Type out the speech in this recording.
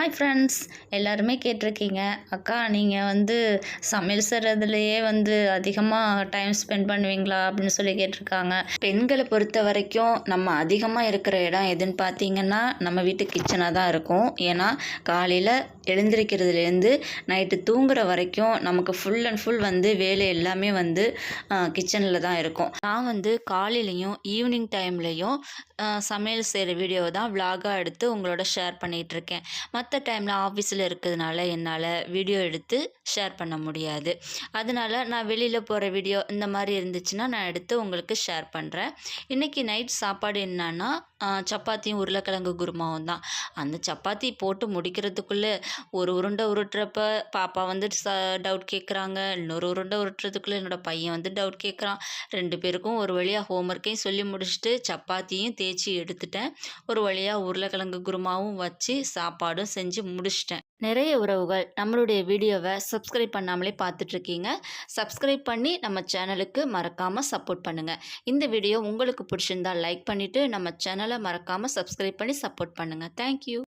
Hi friends, எல்லாருமே கேட்டிருக்கீங்க, அக்கா நீங்கள் வந்து சமையல் செய்கிறதுலையே வந்து அதிகமாக டைம் ஸ்பெண்ட் பண்ணுவீங்களா அப்படின்னு சொல்லி கேட்டிருக்காங்க. பெண்களை பொறுத்த வரைக்கும் நம்ம அதிகமாக இருக்கிற இடம் எதுன்னு பார்த்தீங்கன்னா நம்ம வீட்டு கிச்சனாக தான் இருக்கும். ஏன்னா காலையில் எழுந்திருக்கிறதுலேருந்து நைட்டு தூங்குற வரைக்கும் நமக்கு ஃபுல் அண்ட் ஃபுல் வந்து வேலை எல்லாமே வந்து கிச்சனில் தான் இருக்கும். நான் வந்து காலையிலையும் ஈவினிங் டைம்லேயும் சமையல் செய்கிற வீடியோவை தான் விலாகாக எடுத்து உங்களோட ஷேர் பண்ணிகிட்ருக்கேன். மற்ற டைமில் ஆஃபீஸில் இருக்கிறதுனால என்னால் வீடியோ எடுத்து ஷேர் பண்ண முடியாது. அதனால் நான் வெளியில் போகிற வீடியோ இந்த மாதிரி இருந்துச்சுன்னா நான் எடுத்து உங்களுக்கு ஷேர் பண்ணுறேன். இன்றைக்கி நைட் சாப்பாடு என்னன்னா சப்பாத்தியும் உருளைக்கிழங்கு குருமாவும் தான். அந்த சப்பாத்தி போட்டு முடிக்கிறதுக்குள்ளே ஒரு உருண்டை உருட்டுறப்ப பாப்பா வந்து டவுட் கேட்குறாங்க, இன்னொரு உருண்டை உருட்டுறதுக்குள்ளே என்னோடய பையன் வந்து டவுட் கேட்குறான். 2 பேருக்கும் ஒரு வழியாக ஹோம்ஒர்க்கையும் சொல்லி முடிச்சுட்டு சப்பாத்தியும் தேய்ச்சி எடுத்துட்டேன். ஒரு வழியாக உருளைக்கிழங்கு குருமாவும் வச்சு சாப்பாடும் செஞ்சு முடிச்சிட்டேன். நிறைய உறவுகள் நம்மளுடைய வீடியோவை சப்ஸ்கிரைப் பண்ணாமலே பார்த்துட்ருக்கீங்க. சப்ஸ்கிரைப் பண்ணி நம்ம சேனலுக்கு மறக்காமல் சப்போர்ட் பண்ணுங்கள். இந்த வீடியோ உங்களுக்கு பிடிச்சிருந்தால் லைக் பண்ணிவிட்டு நம்ம சேனலை மறக்காமல் சப்ஸ்கிரைப் பண்ணி சப்போர்ட் பண்ணுங்கள். தேங்க்யூ.